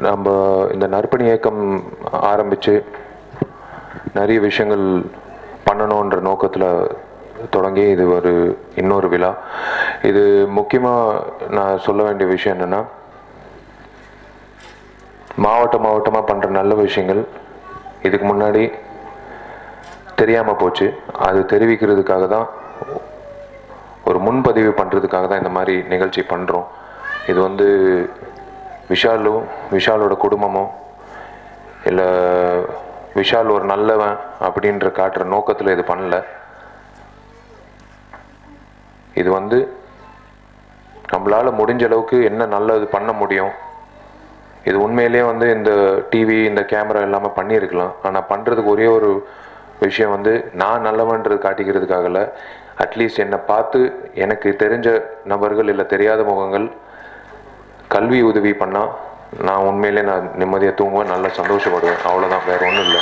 நம்ம இந்த நற்பணி இயக்கம் ஆரம்பித்து நிறைய விஷயங்கள் பண்ணணுன்ற நோக்கத்தில் தொடங்கி இது ஒரு இன்னொரு விழா. இது முக்கியமாக நான் சொல்ல வேண்டிய விஷயம் என்னென்னா, மாவட்டமாக பண்ணுற நல்ல விஷயங்கள் இதுக்கு முன்னாடி தெரியாமல் போச்சு. அது தெரிவிக்கிறதுக்காக தான், ஒரு முன்பதிவு பண்ணுறதுக்காக தான் இந்த மாதிரி நிகழ்ச்சி பண்ணுறோம். இது வந்து விஷாலோட குடும்பமோ இல்லை விஷால் ஒரு நல்லவன் அப்படின்ற காட்டுற நோக்கத்தில் இது பண்ணல. இது வந்து நம்மளால் முடிஞ்ச அளவுக்கு என்ன நல்லது பண்ண முடியும். இது உண்மையிலேயே வந்து இந்த டிவி இந்த கேமரா இல்லாமல் பண்ணியிருக்கலாம். ஆனால் பண்ணுறதுக்கு ஒரே ஒரு விஷயம் வந்து நான் நல்லவன்றது காட்டிக்கிறதுக்காகல, அட்லீஸ்ட் என்னை பார்த்து எனக்கு தெரிஞ்ச நபர்கள் இல்லை தெரியாத முகங்கள் கல்வி உதவி பண்ணால் நான் உண்மையிலே நான் நிம்மதியாக தூங்குவேன், நல்லா சந்தோஷப்படுவேன். அவ்வளோதான், வேறு ஒன்றும் இல்லை.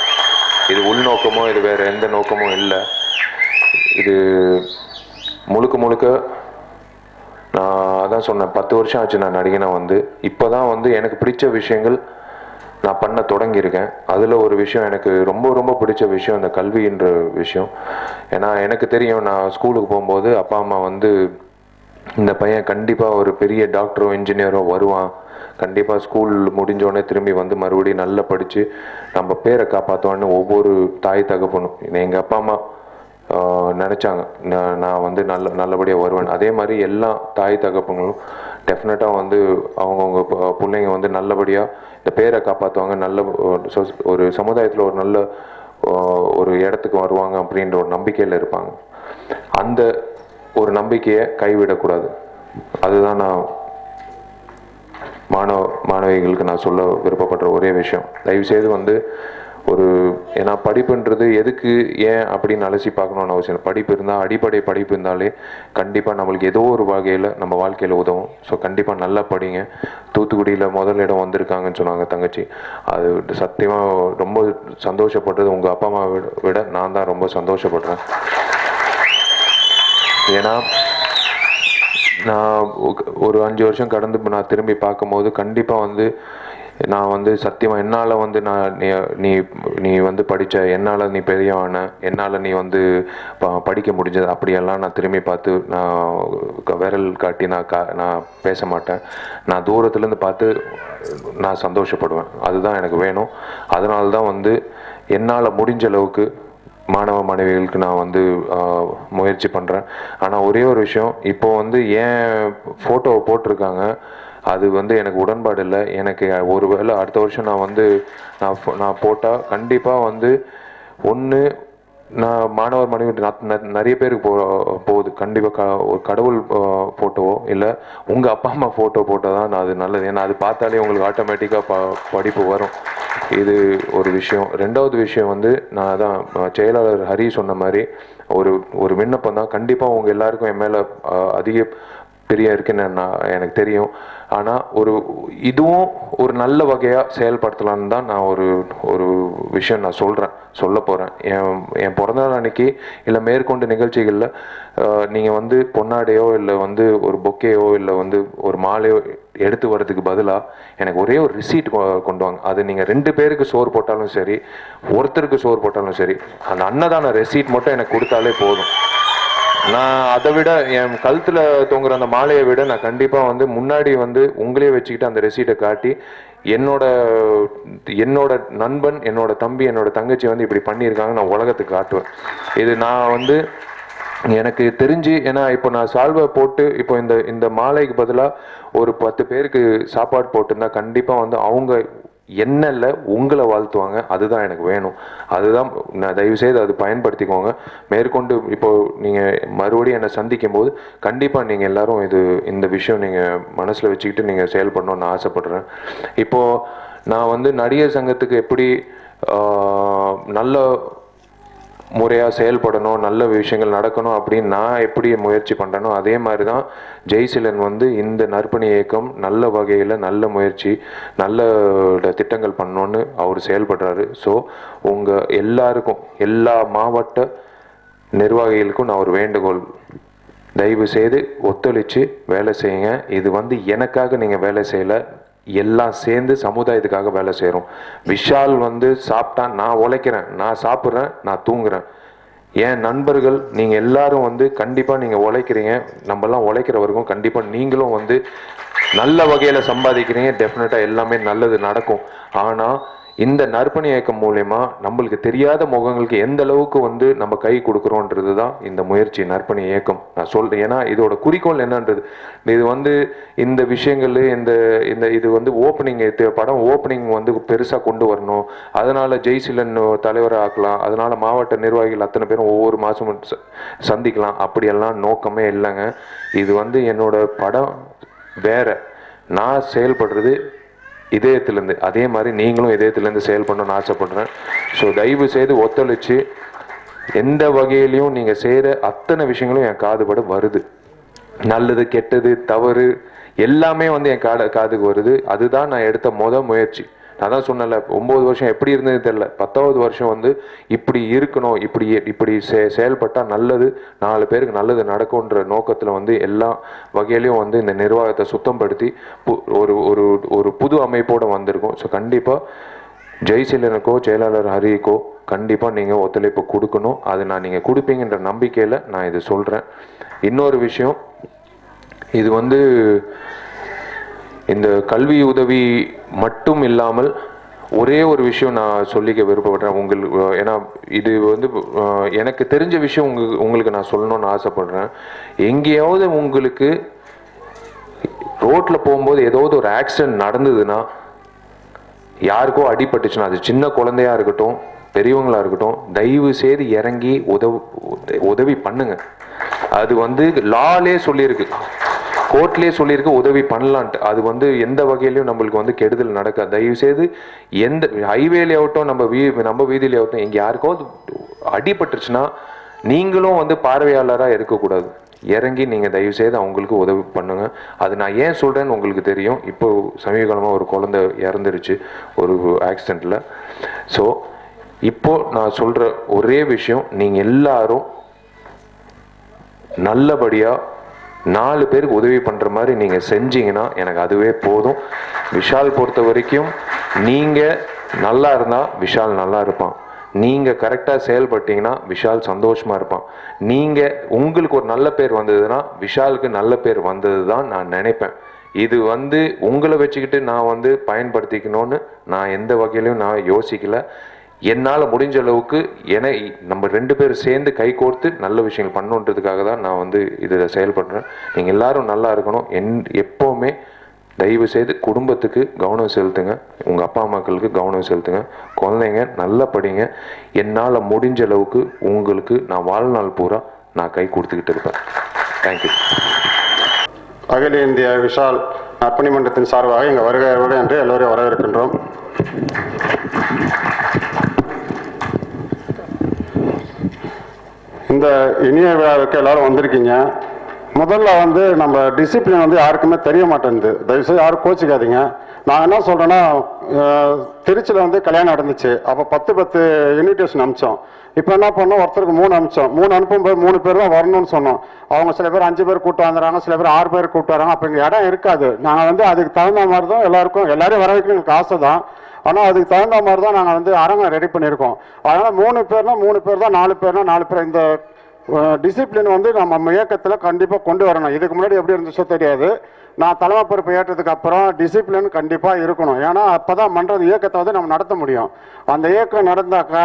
இது உள்நோக்கமோ இது வேறு எந்த நோக்கமும் இல்லை. இது முழுக்க நான் அதான் சொன்னேன், 10 வருஷம் ஆச்சு நான் நடிகனா வந்து. இப்போ தான் வந்து எனக்கு பிடிச்ச விஷயங்கள் நான் பண்ண தொடங்கியிருக்கேன். அதில் ஒரு விஷயம் எனக்கு ரொம்ப பிடிச்ச விஷயம் இந்த கல்வின்ற விஷயம். ஏன்னா எனக்கு தெரியும், நான் ஸ்கூலுக்கு போகும்போது அப்பா அம்மா வந்து இந்த பையன் கண்டிப்பாக ஒரு பெரிய டாக்டரோ இன்ஜினியரோ வருவான், கண்டிப்பாக ஸ்கூல் முடிஞ்சோடனே திரும்பி வந்து மறுபடியும் நல்லா படித்து நம்ம பேரை காப்பாற்றுவான்னு ஒவ்வொரு தாய் தகப்பனும் எங்கள் அப்பா அம்மா நினச்சாங்க. நான் வந்து நல்லபடியாக வருவேன். அதே மாதிரி எல்லா தாய் தகப்பங்களும் டெஃபினட்டாக வந்து அவங்கவுங்க பிள்ளைங்க வந்து நல்லபடியாக இந்த பேரை காப்பாற்றுவாங்க, நல்ல ஒரு சமுதாயத்தில் ஒரு நல்ல ஒரு இடத்துக்கு வருவாங்க அப்படின்ற ஒரு நம்பிக்கையில் இருப்பாங்க. அந்த ஒரு நம்பிக்கையை கைவிடக்கூடாது. அதுதான் நான் மாணவிகளுக்கு நான் சொல்ல விருப்பப்படுற ஒரே விஷயம். தயவுசெய்து வந்து ஏன்னா படிப்புன்றது எதுக்கு ஏன் அப்படின்னு அலசி பார்க்கணுன்னு அவசியம். படிப்பு இருந்தால், அடிப்படை படிப்பு இருந்தாலே கண்டிப்பாக நம்மளுக்கு ஏதோ ஒரு வகையில் நம்ம வாழ்க்கையில் உதவும். ஸோ கண்டிப்பாக நல்லா படிங்க. தூத்துக்குடியில் முதல் இடம் வந்திருக்காங்கன்னு சொன்னாங்க தங்கச்சி. அது சத்தியமாக ரொம்ப சந்தோஷப்படுறது உங்கள் அப்பா அம்மா விட நான் தான் ரொம்ப சந்தோஷப்படுறேன். ஏன்னா நான் ஒரு 5 வருஷம் கடந்து நான் திரும்பி பார்க்கும்போது கண்டிப்பாக வந்து நான் வந்து சத்தியமாக என்னால் வந்து நீ வந்து படித்த, என்னால் நீ பெரியவான, என்னால் நீ வந்து படிக்க முடிஞ்சது அப்படியெல்லாம் நான் திரும்பி பார்த்து நான் விரல் காட்டி நான் பேச மாட்டேன். நான் தூரத்துலேருந்து பார்த்து நான் சந்தோஷப்படுவேன். அதுதான் எனக்கு வேணும். அதனால தான் வந்து என்னால் முடிஞ்ச அளவுக்கு மாணவ மாணவிகளுக்கு நான் வந்து முயற்சி பண்ணுறேன். ஆனால் ஒரே ஒரு விஷயம், இப்போ வந்து ஏன் ஃபோட்டோவை போட்டிருக்காங்க, அது வந்து எனக்கு உடன்பாடு இல்லை. எனக்கு ஒரு வேளை அடுத்த வருஷம் நான் வந்து நான் போட்டால் கண்டிப்பாக வந்து ஒன்று நான் மாணவர் மாணவி நிறைய பேருக்கு போகுது. கண்டிப்பாக ஒரு கடவுள் ஃபோட்டோவோ இல்லை உங்கள் அப்பா அம்மா ஃபோட்டோ போட்டால் தான் அது நல்லது. ஏன்னா அது பார்த்தாலே உங்களுக்கு ஆட்டோமேட்டிக்காக படிப்பு வரும். இது ஒரு விஷயம். ரெண்டாவது விஷயம் வந்து நான் அதான் செயலாளர் ஹரி சொன்ன மாதிரி ஒரு விண்ணப்பம் தான். கண்டிப்பாக உங்கள் எல்லாருக்கும் என் மேலே அதிக பிரியம் இருக்குன்னு எனக்கு தெரியும். ஆனால் இதுவும் ஒரு நல்ல வகையாக செயல்படுத்தலான்னு தான் நான் ஒரு விஷயம் நான் சொல்ல போகிறேன். என் பிறந்தநாள் அன்னைக்கு இல்லை மேற்கொண்டு நிகழ்ச்சிகளில் நீங்கள் வந்து பொன்னாடையோ இல்லை வந்து ஒரு பொக்கேயோ இல்லை வந்து ஒரு மாலையோ எடுத்து வர்றதுக்கு பதிலாக எனக்கு ஒரே ஒரு ரிசீட் கொண்டு வாங்க. அது நீங்கள் 2 பேருக்கு சோறு போட்டாலும் சரி, ஒருத்தருக்கு சோறு போட்டாலும் சரி, அந்த அன்னதான ரெசீட் மட்டும் எனக்கு கொடுத்தாலே போதும். நான் அதை விட என் கழுத்தில் தொங்குற அந்த மாலையை விட நான் கண்டிப்பாக வந்து முன்னாடி வந்து உங்களே வச்சுக்கிட்டு அந்த ரெசீட்டை காட்டி என்னோட நண்பன், என்னோட தம்பி, என்னோட தங்கச்சி வந்து இப்படி பண்ணியிருக்காங்க நான் உலகத்துக்கு காட்டுவேன். இது நான் வந்து எனக்கு தெரிஞ்சு, ஏன்னா இப்போ நான் சால்வை போட்டு இப்போ இந்த மாலைக்கு பதிலாக ஒரு 10 பேருக்கு சாப்பாடு போட்டுருந்தா கண்டிப்பாக வந்து அவங்க என்னல்ல உங்களை வாழ்த்துவாங்க. அதுதான் எனக்கு வேணும். அதுதான் நான் தயவுசெய்து அது பயன்படுத்திக்கோங்க. மேற்கொண்டு இப்போது நீங்கள் மறுபடியும் என்னை சந்திக்கும் போது கண்டிப்பாக நீங்கள் எல்லோரும் இந்த விஷயம் நீங்கள் மனசில் வச்சுக்கிட்டு நீங்கள் செயல்படணும்னு ஆசைப்படுறேன். இப்போது நான் வந்து நடிகர் சங்கத்துக்கு எப்படி நல்ல முறையாக செயல்படணும், நல்ல விஷயங்கள் நடக்கணும் அப்படின்னு நான் எப்படி முயற்சி பண்ணுறேனோ அதே மாதிரி தான் ஜெய்சிலன் வந்து இந்த நற்பணி இயக்கம் நல்ல வகையில் நல்ல முயற்சி நல்ல திட்டங்கள் பண்ணணுன்னு அவர் செயல்படுறாரு. ஸோ உங்கள் எல்லாருக்கும், எல்லா மாவட்ட நிர்வாகிகளுக்கும் நான் ஒரு வேண்டுகோள் தயவு செய்து ஒத்துழைச்சு வேலை செய்யுங்க. இது வந்து எனக்காக நீங்கள் வேலை செய்யலை, எல்லாம் சேர்ந்து சமுதாயத்துக்காக வேலை செய்கிறோம். விஷால் வந்து சாப்பிட்டா நான் உழைக்கிறேன், நான் சாப்பிட்றேன், நான் தூங்குறேன். என் நண்பர்கள் நீங்கள் எல்லாரும் வந்து கண்டிப்பாக நீங்கள் உழைக்கிறீங்க, நம்மலாம் உழைக்கிறவருக்கும் கண்டிப்பாக நீங்களும் வந்து நல்ல வகையில் சம்பாதிக்கிறீங்க. டெஃபினட்டாக எல்லாமே நல்லது நடக்கும். ஆனால் இந்த நற்பணி இயக்கம் மூலயமா நம்மளுக்கு தெரியாத முகங்களுக்கு எந்த அளவுக்கு வந்து நம்ம கை கொடுக்குறோன்றது தான் இந்த முயற்சி நற்பணி இயக்கம். நான் சொல்கிறேன், ஏன்னா இதோட குறிக்கோள் என்னன்றது, இது வந்து இந்த விஷயங்கள் இது வந்து ஓப்பனிங், படம் ஓப்பனிங் வந்து பெருசாக கொண்டு வரணும், அதனால் ஜெய்சிலன் தலைவரை ஆக்கலாம், அதனால் மாவட்ட நிர்வாகிகள் அத்தனை பேரும் ஒவ்வொரு மாதமும் சந்திக்கலாம், அப்படியெல்லாம் நோக்கமே இல்லைங்க. இது வந்து என்னோட படம் வேற, நான் செயல்படுறது இதயத்திலேருந்து, அதே மாதிரி நீங்களும் இதயத்திலேருந்து செயல்படணும்னு ஆசைப்படுறேன். ஸோ தயவு செய்து ஒத்துழைச்சு எந்த வகையிலையும் நீங்கள் செய்கிற அத்தனை விஷயங்களும் என் காதுபட வருது. நல்லது கெட்டது தவறு எல்லாமே வந்து என் காதுக்கு வருது. அதுதான் நான் எடுத்த முயற்சி. நான் தான் சொன்னல, 9 வருஷம் எப்படி இருந்தது தெரியல, 10வது வருஷம் வந்து இப்படி இருக்கணும், இப்படி செயல்பட்டால் நல்லது, 4 பேருக்கு நல்லது நடக்கும்ன்ற நோக்கத்தில் வந்து எல்லா வகையிலையும் வந்து இந்த நிர்வாகத்தை சுத்தப்படுத்தி ஒரு புது அமைப்போடு வந்திருக்கோம். ஸோ கண்டிப்பாக ஜெய்சிலனுக்கோ செயலாளர் ஹரிக்கோ கண்டிப்பாக நீங்கள் ஒத்துழைப்பு கொடுக்கணும். அது நீங்கள் கொடுப்பீங்கன்ற நம்பிக்கையில் நான் இது சொல்கிறேன். இன்னொரு விஷயம், இது வந்து இந்த கல்வி உதவி மட்டும் இல்லாமல் ஒரே ஒரு விஷயம் நான் சொல்லிக்க விருப்பப்படுறேன் உங்களுக்கு. ஏன்னா இது வந்து எனக்கு தெரிஞ்ச விஷயம் உங்களுக்கு நான் சொல்லணும்னு ஆசைப்படுறேன். எங்கேயாவது உங்களுக்கு ரோட்டில் போகும்போது ஏதாவது ஒரு ஆக்சிடென்ட் நடந்ததுன்னா, யாருக்கோ அடிபட்டுச்சுன்னா, அது சின்ன குழந்தையா இருக்கட்டும் பெரியவங்களா இருக்கட்டும், தயவு செய்து இறங்கி உதவி பண்ணுங்க. அது வந்து லாலே சொல்லியிருக்கு, கோர்ட்லேயே சொல்லியிருக்கு உதவி பண்ணலான்ட்டு. அது வந்து எந்த வகையிலையும் நம்மளுக்கு வந்து கெடுதல் நடக்காது. தயவுசெய்து எந்த ஹைவேலே ஆகட்டும் நம்ம வீதியிலே ஆகட்டும், எங்கே யாருக்காவது அடிபட்டுருச்சுன்னா நீங்களும் வந்து பார்வையாளராக இருக்கக்கூடாது, இறங்கி நீங்கள் தயவுசெய்து அவங்களுக்கு உதவி பண்ணுங்கள். அது நான் ஏன் சொல்கிறேன்னு உங்களுக்கு தெரியும். இப்போ சமீப காலமாக ஒரு குழந்தை இறந்துருச்சு ஒரு ஆக்சிடெண்ட்டில். ஸோ இப்போது நான் சொல்கிற ஒரே விஷயம், நீங்கள் எல்லாரும் நல்லபடியாக 4 பேருக்கு உதவி பண்ணுற மாதிரி நீங்கள் செஞ்சீங்கன்னா எனக்கு அதுவே போதும். விஷால் பொறுத்த வரைக்கும் நீங்கள் நல்லா இருந்தால் விஷால் நல்லா இருப்பான். நீங்கள் கரெக்டாக செயல்பட்டீங்கன்னா விஷால் சந்தோஷமாக இருப்பான். உங்களுக்கு ஒரு நல்ல பேர் வந்ததுன்னா விஷாலுக்கு நல்ல பேர் வந்தது தான் நான் நினைப்பேன். இது வந்து உங்களை வச்சுக்கிட்டு நான் வந்து பயன்படுத்திக்கணும்னு நான் எந்த வகையிலையும் நான் யோசிக்கல. என்னால் முடிஞ்ச அளவுக்கு நம்ம 2 பேரும் சேர்ந்து கை கோர்த்து நல்ல விஷயங்கள் பண்ணுன்றதுக்காக தான் நான் வந்து இதில் செயல்படுறேன். நீங்கள் எல்லாரும் நல்லா இருக்கணும். எப்போவுமே தயவு செய்து குடும்பத்துக்கு கவனம் செலுத்துங்க, உங்கள் அப்பா அம்மாக்களுக்கு கவனம் செலுத்துங்க, குழந்தைங்க நல்லா படிங்க. என்னால் முடிஞ்ச அளவுக்கு உங்களுக்கு நான் வாழ்நாள் பூரா நான் கை கொடுத்துக்கிட்டு இருப்பேன். தேங்க்யூ. அகில இந்திய விஷால் நற்பணி மன்றத்தின் சார்பாக எங்கள் வருகை என்று எல்லோரையும் வரவேற்கின்றோம். இந்த இனிய விழாவுக்கு எல்லாரும் வந்திருக்கீங்க. முதல்ல வந்து நம்ம டிசிப்ளின் வந்து யாருக்குமே தெரிய மாட்டேங்குது. தயவுசெய்து யாரும் கோச்சிக்காதீங்க. நான் என்ன சொல்கிறேன்னா, திருச்சியில் வந்து கல்யாணம் நடந்துச்சு. அப்போ 10 இன்விடேஷன் அனுப்பிச்சோம். இப்போ என்ன பண்ணோம், ஒருத்தருக்கு 3 அனுப்பிச்சோம். 3 அனுப்பும்போது 3 பேர் தான் வரணும்னு சொன்னோம். அவங்க சில பேர் 5 பேர் கூப்பிட்டு வந்துடுறாங்க, சில பேர் 6 பேர் கூப்பிட்டு வராங்க. அப்போ இங்கே இடம் இருக்காது. நாங்கள் வந்து அதுக்கு தகுந்த மாதிரி தான் எல்லாரையும் வர வைக்கணும் எங்களுக்கு ஆசை தான். ஆனால் அதுக்கு தகுந்த மாதிரி தான் நாங்கள் வந்து அரங்கம் ரெடி பண்ணியிருக்கோம். அதனால் 3 பேர்னா 3 பேர் தான், 4 பேர்னா 4 பேர். இந்த டிசிப்ளின் வந்து நம்ம இயக்கத்தில் கண்டிப்பாக கொண்டு வரணும். இதுக்கு முன்னாடி எப்படி இருந்துச்சோ தெரியாது. நான் தலைமை பொறுப்பு ஏற்றதுக்கு அப்புறம் டிசிப்ளின் கண்டிப்பாக இருக்கணும். ஏன்னா அப்போ தான் மன்றது இயக்கத்தை வந்து நம்ம நடத்த முடியும். அந்த இயக்கம் நடந்தாக்கா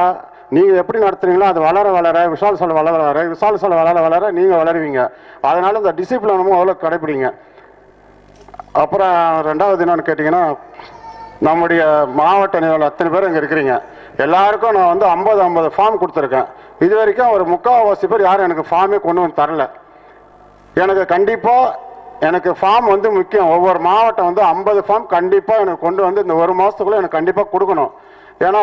நீங்கள் எப்படி நடத்துறீங்களோ அது வளர விஷால் சால் வளர நீங்கள் வளருவீங்க. அதனால இந்த டிசிப்ளினும் அவ்வளோ கடைபிடிங்க. அப்புறம் 2வது என்னன்னு கேட்டிங்கன்னா, நம்முடைய மாவட்ட நிலையில் அத்தனை பேர் இங்கே இருக்கிறீங்க. எல்லாருக்கும் நான் வந்து 50 ஃபார்ம் கொடுத்துருக்கேன். இது வரைக்கும் ஒரு 3/4 பேர் யாரும் எனக்கு ஃபார்மே கொண்டு வந்து தரல. எனக்கு கண்டிப்பாக ஃபார்ம் வந்து முக்கியம். ஒவ்வொரு மாவட்டம் வந்து 50 ஃபார்ம் கண்டிப்பாக எனக்கு கொண்டு வந்து இந்த 1 மாதத்துக்குள்ளே எனக்கு கண்டிப்பாக கொடுக்கணும். ஏன்னா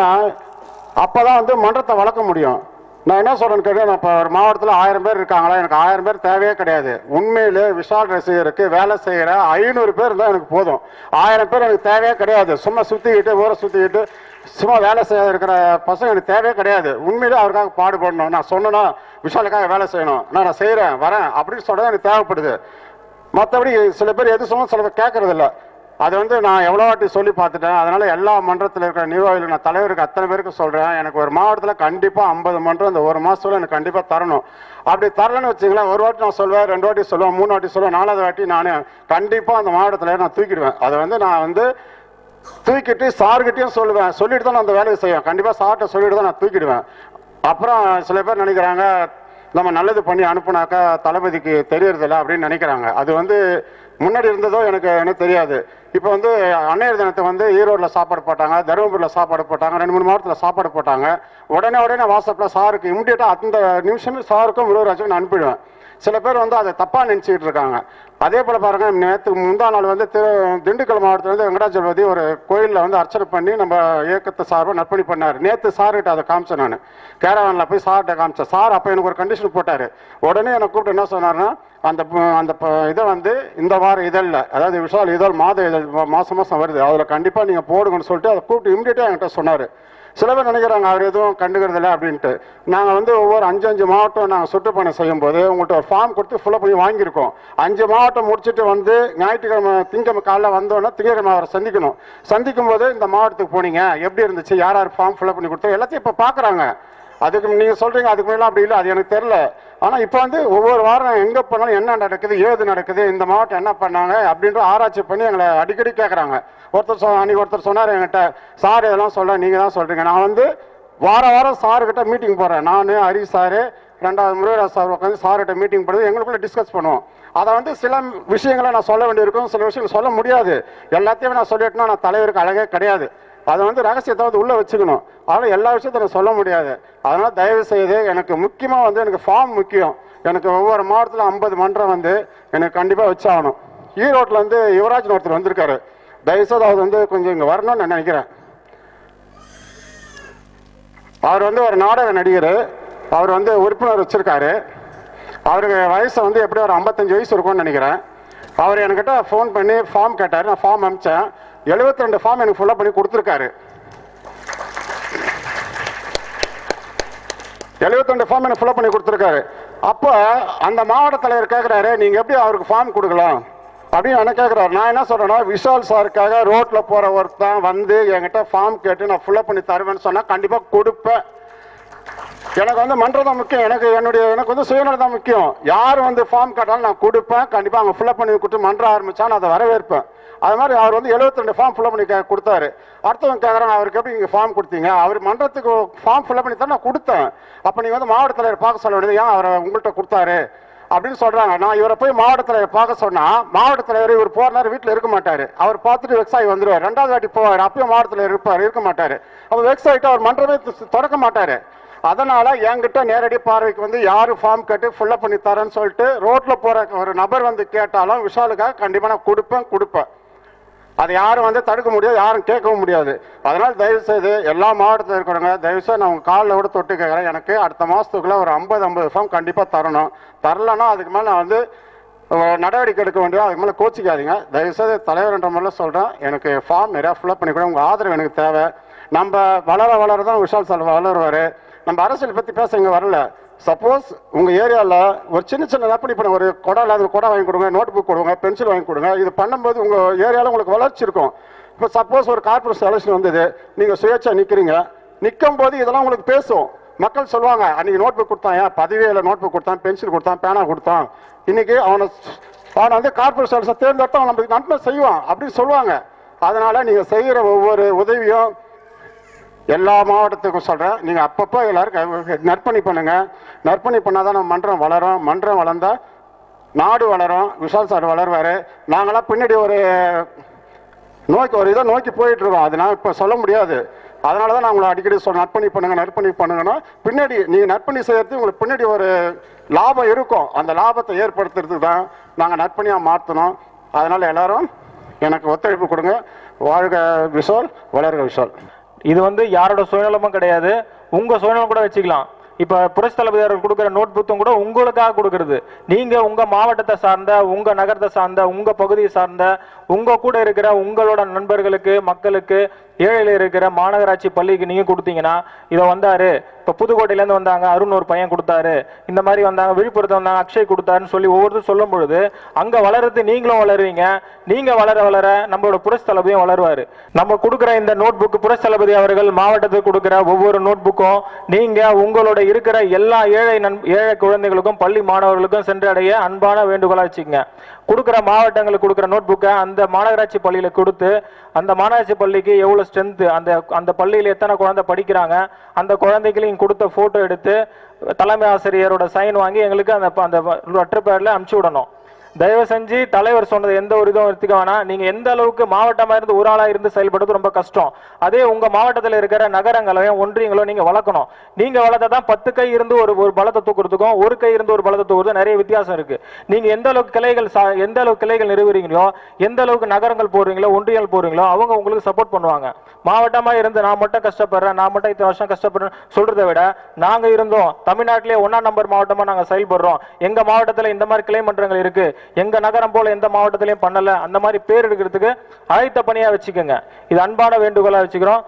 அப்போ தான் வந்து மன்றத்தை வளர்க்க முடியும். நான் என்ன சொல்றேன்னு கேட்டேன், நான் இப்போ ஒரு மாவட்டத்தில் 1000 பேர் இருக்காங்களா, எனக்கு 1000 பேர் தேவையே கிடையாது. உண்மையிலே விஷால் ரசிகருக்கு வேலை செய்கிற 500 பேர் இருந்தால் எனக்கு போதும். 1000 பேர் எனக்கு தேவையே கிடையாது. சும்மா சுற்றிக்கிட்டு ஊரை சுற்றிக்கிட்டு சும்மா வேலை செய்ய இருக்கிற பசங்க எனக்கு தேவையே கிடையாது. உண்மையிலே அவருக்காக பாடுபடணும். நான் சொன்னேன்னா விஷாலுக்காக வேலை செய்யணும், நான் செய்கிறேன் வரேன் அப்படின்னு சொல்கிறது எனக்கு தேவைப்படுது. மற்றபடி சில பேர் எது சொன்னாலும் சில பேர் கேட்கறது இல்லை. அது வந்து நான் எவ்வளோ வாட்டி சொல்லி பார்த்துட்டேன். அதனால எல்லா மன்றத்தில் இருக்கிற நிர்வாகிகள் நான் தலைவருக்கு அத்தனை பேருக்கு சொல்கிறேன், எனக்கு ஒரு மாவட்டத்தில் கண்டிப்பாக 50 மன்றம் இந்த ஒரு மாதத்துல எனக்கு கண்டிப்பாக தரணும். அப்படி தரலன்னு வச்சுங்களேன், ஒரு வாட்டி நான் சொல்லுவேன், 2 வாட்டி சொல்லுவேன், 3 வாட்டி சொல்லுவேன், 4வது வாட்டி நான் கண்டிப்பாக அந்த மாவட்டத்தில் நான் தூக்கிடுவேன். அதை வந்து நான் வந்து தூக்கிட்டு சார்கிட்டையும் சொல்லுவேன், சொல்லிட்டு தான் நான் அந்த வேலையை செய்வேன். கண்டிப்பாக சார்கிட்ட சொல்லிட்டு தான் நான் தூக்கிடுவேன். அப்புறம் சில பேர் நினைக்கிறாங்க நம்ம நல்லது பண்ணி அனுப்புனாக்கா தளபதிக்கு தெரியறதில்ல அப்படின்னு நினைக்கிறாங்க. அது வந்து முன்னாடி இருந்ததோ எனக்கு தெரியாது. இப்போ வந்து அன்னையர் தினத்தை வந்து ஈரோட்டில் சாப்பாடு போட்டாங்க, தருமபுரியில் சாப்பாடு போட்டாங்க, 2-3 மாவட்டத்தில் சாப்பாடு போட்டாங்க. உடனே வாட்ஸ்அப்பில் சாருக்கு இமிடியேட்டாக அந்த நிமிஷமே சாருக்கும் முருகராஜுக்கும் நான் அனுப்பிடுவேன். சில பேர் வந்து அதை தப்பாக நினச்சிக்கிட்டு இருக்காங்க. அதே போல் பாருங்கள், நேற்று முந்தா நாள் வந்து திண்டுக்கல் மாவட்டத்தில் வந்து வெங்கடாஜலபதி ஒரு கோயிலில் வந்து அர்ச்சனை பண்ணி நம்ம இயக்கத்தை சார்பாக நற்பணி பண்ணார். நேற்று சார்கிட்ட அதை காமிச்சேன், நான் கேரவானில் போய் சார்கிட்ட காமிச்சேன். சார் அப்போ எனக்கு ஒரு கண்டிஷன் போட்டார். உடனே என்னை கூப்பிட்டு என்ன சொன்னார்னா, அந்த இதை வந்து இந்த வார இதழில், அதாவது விஷால் இதழ் மாத இதழ் மாதம் வருது, அதில் கண்டிப்பாக நீங்கள் போடுங்கன்னு சொல்லிட்டு அதை கூப்பிட்டு இமிடியேட்டாக என்கிட்ட சொன்னார். சில பேர் நினைக்கிறாங்க அவர் எதுவும் கண்டுக்கிறதில்ல அப்படின்ட்டு. நாங்கள் வந்து ஒவ்வொரு 5 மாவட்டம் நாங்கள் சுற்றுப்பயணம் செய்யும்போது உங்கள்கிட்ட ஒரு ஃபார்ம் கொடுத்து ஃபுல்லாக பண்ணி வாங்கியிருக்கோம். 5 மாவட்டம் முடிச்சுட்டு வந்து ஞாயிற்றுக்கிழமை திங்கக்கிழமை காலைல வந்தோன்னா திங்கக்கிழமை அவரை சந்திக்கும் போது இந்த மாவட்டத்துக்கு போனீங்க, எப்படி இருந்துச்சு, யார் ஃபார்ம் ஃபில்அப் பண்ணி கொடுத்தோம் எல்லாத்தையும் இப்போ பார்க்குறாங்க. அதுக்கு நீங்கள் சொல்கிறீங்க அதுக்கு மேலே அப்படி இல்லை, அது எனக்கு தெரில. ஆனால் இப்போ வந்து ஒவ்வொரு வாரம் எங்கே போனாலும் என்ன நடக்குது, ஏது நடக்குது, இந்த மாவட்டம் என்ன பண்ணாங்க அப்படின்ற ஆராய்ச்சி பண்ணி எங்களை அடிக்கடி கேட்குறாங்க. அன்றைக்கி ஒருத்தர் சொன்னார் என்கிட்ட, சார் இதெல்லாம் சொல்கிறேன், நீங்கள் தான் சொல்கிறீங்க. நான் வந்து வாரம் சாருக்கிட்ட மீட்டிங் போடுறேன். நான் ஹரி சார் 2வது முருகராஜ் சார் உட்காந்து சார்கிட்ட மீட்டிங் போடுறது, எங்களுக்குள்ளே டிஸ்கஸ் பண்ணுவோம். அதை வந்து சில விஷயங்களை நான் சொல்ல வேண்டியிருக்கும், சில விஷயங்கள் சொல்ல முடியாது. எல்லாத்தையுமே நான் சொல்லிட்டேன்னா நான் தலைவருக்கு அழகே கிடையாது. அதை வந்து ரகசியத்தை வந்து உள்ளே வச்சுக்கணும். அதனால் எல்லா விஷயத்தையும் நான் சொல்ல முடியாது. அதனால் தயவு செய்து எனக்கு முக்கியமாக வந்து எனக்கு ஃபார்ம் முக்கியம். எனக்கு ஒவ்வொரு மாவட்டத்தில் 50 மன்றம் வந்து எனக்கு கண்டிப்பாக வச்சாகணும். ஈரோட்டில் வந்து யுவராஜ்னு ஒருத்தர் வந்திருக்காரு. தயவுசெய்து அவர் வந்து கொஞ்சம் இங்கே வரணும்னு நான் நினைக்கிறேன். அவர் வந்து ஒரு நாடக நடிகர். அவர் வந்து உறுப்பினர் வச்சுருக்காரு. அவருக்கு வயசு வந்து எப்படி ஒரு 55 வயசு இருக்கும்னு நினைக்கிறேன். அவர் என்கிட்ட ஃபோன் பண்ணி ஃபார்ம் கேட்டார். நான் ஃபார்ம் அனுப்பிச்சேன். 72 ஃபார்ம் எனக்கு ஃபுல்லாக பண்ணி கொடுத்துருக்காரு. 72 ஃபார்ம் எனக்கு ஃபுல்லாக பண்ணி கொடுத்துருக்காரு. அப்போ அந்த மாவட்ட தலைவர் கேட்குறாரு, நீங்கள் எப்படி அவருக்கு ஃபார்ம் கொடுக்கலாம் அப்படின்னு என்ன கேட்குறாரு. நான் என்ன சொல்கிறேன்னா, விஷால் சாருக்காக ரோட்டில் போகிற ஒருத்தன் வந்து என்கிட்ட ஃபார்ம் கேட்டு நான் ஃபுல்லாக பண்ணி தருவேன்னு சொன்னால் கண்டிப்பாக கொடுப்பேன். எனக்கு வந்து மன்றம் தான் முக்கியம். எனக்கு வந்து சுயநலம் தான் முக்கியம். யார் வந்து ஃபார்ம் கேட்டாலும் நான் கொடுப்பேன். கண்டிப்பாக அவங்க ஃபில்அப் பண்ணி கொடுத்து மன்றம் ஆரம்பித்தா நான் அதை வரவேற்பேன். அது மாதிரி அவர் வந்து 72 ஃபார்ம் ஃபில்அப் பண்ணி கொடுத்தாரு. அடுத்தவங்க கேட்குறாங்க, அவருக்கு எப்படி நீங்கள் ஃபார்ம் கொடுத்தீங்க? அவர் மன்றத்துக்கு ஃபார்ம் ஃபில்அப் பண்ணி தான் நான் கொடுத்தேன். அப்போ நீங்கள் வந்து மாவட்ட தலைவர் பார்க்க சொல்ல வேண்டியது, ஏன் அவரை உங்கள்கிட்ட கொடுத்தாரு அப்படின்னு சொல்கிறாங்க. நான் இவரை போய் மாவட்ட தலைவர் பார்க்க சொன்னால் மாவட்ட தலைவர் இவர் போகிற நேரம் வீட்டில் இருக்க மாட்டார். அவர் பார்த்துட்டு வெக்ஸ் ஆகி வந்துடுவார். 2வது வாட்டி போவார். அப்பயும் மாவட்ட தலைவர் இருக்க மாட்டார். அப்போ வெக்ஸ் ஆகிட்டு அவர் மன்றமே திறக்க மாட்டார். அதனால் என்கிட்ட நேரடி பார்வைக்கு வந்து யார் ஃபார்ம் கேட்டு ஃபுல்லப் பண்ணி தரேன்னு சொல்லிட்டு ரோட்டில் போகிற ஒரு நபர் வந்து கேட்டாலும் விஷாலுக்காக கண்டிப்பாக நான் கொடுப்பேன். அதை யாரும் வந்து தடுக்க முடியாது, யாரும் கேட்கவும் முடியாது. அதனால் தயவுசெய்து எல்லா மாவட்டத்தில் இருக்கிறவங்க தயவுசெய்து நான் உங்கள் காலில் விட தொட்டு கேட்குறேன். எனக்கு அடுத்த மாதத்துக்குள்ளே ஒரு 50 ஃபார்ம் கண்டிப்பாக தரணும். தரலன்னா அதுக்கு மேலே நான் வந்து நடவடிக்கை எடுக்க வேண்டியது. அதுக்கு மேலே கோச்சிக்காதீங்க. தயவுசெய்து தலைவர்ன்ற மாதிரிலாம் சொல்கிறேன். எனக்கு ஃபார்ம் நிறையா ஃபில்அப் பண்ணி கூட உங்கள் ஆதரவு எனக்கு தேவை. நம்ம வளர தான் விஷால் சார் வளருவார். நம்ம அரசியல் பற்றி பேச இங்கே வரல. சப்போஸ் உங்கள் ஏரியாவில் ஒரு சின்ன நப்படி பண்ண ஒரு கொடை இல்லாத கொடை வாங்கி கொடுங்க, நோட் புக் கொடுங்க, பென்சில் வாங்கி கொடுங்க. இது பண்ணும்போது உங்கள் ஏரியாவில் உங்களுக்கு வளர்ச்சி இருக்கும். இப்போ சப்போஸ் ஒரு கார்பரேஷன் எலெக்ஷன் வந்தது, நீங்கள் சுயேட்சா நிற்கும் போது இதெல்லாம் உங்களுக்கு பேசும். மக்கள் சொல்லுவாங்க, அன்றைக்கி நோட் புக் கொடுத்தான், ஏன் பதவியில் நோட் புக் கொடுத்தான், பென்சில் கொடுத்தான், பேனா கொடுத்தான், இன்றைக்கி அவனை வந்து கார்பரேஷன் எலெக்ஷன் தேர்ந்தெடுத்து அவன் நம்மளுக்கு நன்மை செய்வான் அப்படின்னு சொல்லுவாங்க. அதனால் நீங்கள் செய்கிற ஒவ்வொரு உதவியும் எல்லா மாவட்டத்துக்கும் சொல்கிறேன். நீங்கள் அப்பப்போ எல்லாரும் நற்பணி பண்ணுங்கள். நற்பணி பண்ணால் தான் நம்ம மன்றம் வளரும். மன்றம் வளர்ந்தால் நாடு வளரும். விஷால் சார் வளருவார். நாங்களாம் பின்னாடி ஒரு இதை நோக்கி போயிட்டுருக்கோம். அது நான் இப்போ சொல்ல முடியாது. அதனால தான் நான் உங்களை அடிக்கடி நற்பணி பண்ணுங்கன்னா பின்னாடி நீங்கள் நற்பணி செய்கிறது உங்களுக்கு பின்னாடி ஒரு லாபம் இருக்கும். அந்த லாபத்தை ஏற்படுத்துறதுக்கு தான் நாங்கள் நற்பணியாக மாற்றணும். அதனால் எல்லோரும் எனக்கு ஒத்துழைப்பு கொடுங்க. வாழ்க விஷால், வளர்க விஷால். இது வந்து யாரோட சுயநலமும் கிடையாது, உங்கள் சுயநலம் கூட வச்சுக்கலாம். இப்ப புரட்சி தளபதி அவர்கள் கொடுக்குற நோட் புத்தகம் கூட உங்களுக்காக கொடுக்கறது. நீங்க உங்க மாவட்டத்தை சார்ந்த, உங்க நகரத்தை சார்ந்த, உங்க பகுதியை சார்ந்த, உங்க கூட இருக்கிற உங்களோட நண்பர்களுக்கு, மக்களுக்கு, ஏழையில் இருக்கிற மாநகராட்சி பள்ளிக்கு நீங்க கொடுத்தீங்கன்னா, இதை வந்தாரு இப்ப புதுக்கோட்டையிலேருந்து வந்தாங்க, அருண் ஒரு பையன் கொடுத்தாரு, இந்த மாதிரி வந்தாங்க, விழுப்புரத்தில் வந்தாங்க, அக்ஷய் கொடுத்தாருன்னு சொல்லி ஒவ்வொருத்தரும் சொல்லும் பொழுது அங்க வளர்றது நீங்களும் வளருவீங்க. நீங்க வளர வளர நம்மளோட புரட்சி தளபதியும் வளருவாரு. நம்ம கொடுக்குற இந்த நோட் புக் புரட்சி தளபதி அவர்கள் மாவட்டத்துக்கு கொடுக்குற ஒவ்வொரு நோட் புக்கும் நீங்க உங்களோட இருக்கிற எல்லா ஏழை குழந்தைகளுக்கும், பள்ளி மாணவர்களுக்கும் சென்றடைய அன்பான வேண்டுகோளா வச்சுக்கங்க. கொடுக்குற மாவட்டங்களுக்கு கொடுக்குற நோட் புக்கை அந்த மாநகராட்சி பள்ளியில கொடுத்து, அந்த மாநகராட்சி பள்ளிக்கு எவ்வளவு ஸ்ட்ரென்த், அந்த பள்ளியில் எத்தனை குழந்தை படிக்கிறாங்க, அந்த குழந்தைக்கு கொடுத்த போட்டோ எடுத்து தலைமை ஆசிரியரோட சைன் வாங்கி எங்களுக்கு அந்த லெட்டர் பேட்ல அனுப்பிச்சு விடணும். தயவு செஞ்சு தலைவர் சொன்னது எந்த ஒரு இதுவும் எடுத்துக்க வேணாம். நீங்க எந்த அளவுக்கு மாவட்டமா இருந்து ஒரு ஆளா இருந்து செயல்படுறது ரொம்ப கஷ்டம். அதே உங்க மாவட்டத்தில் இருக்கிற நகரங்களையும் ஒன்றியங்களும் நீங்க வளர்க்கணும். நீங்க வளர்த்ததான் 10 கை இருந்து ஒரு பலத்தை தூக்குறதுக்கும் ஒரு கை இருந்து ஒரு பலத்தை தூக்குறதுக்கும் நிறைய வித்தியாசம் இருக்கு. நீங்க எந்த அளவுக்கு கிளைகள் நிறுவுறீங்களோ, எந்த அளவுக்கு நகரங்கள் போடுறீங்களோ, ஒன்றியங்கள் போடுறீங்களோ, அவங்க உங்களுக்கு சப்போர்ட் பண்ணுவாங்க. மாவட்டமா இருந்து நான் மட்டும் கஷ்டப்படுறேன், நான் மட்டும் இத்தனை வருஷம் கஷ்டப்படுறேன் சொல்றதை விட, நாங்க இருந்தோம் தமிழ்நாட்டிலே 1ஆம் நம்பர் மாவட்டமா நாங்க செயல்படுறோம், எங்க மாவட்டத்தில் இந்த மாதிரி கிளை மன்றங்கள் இருக்கு, எங்க நகரம் போல எந்த மாவட்டத்திலையும் பண்ணல, அந்த மாதிரி பேர் எடுக்கிறதுக்கு ஆயத்த பணியா வச்சுக்கோங்க. இது அன்பான வேண்டுகோளா வச்சுக்கிறோம்.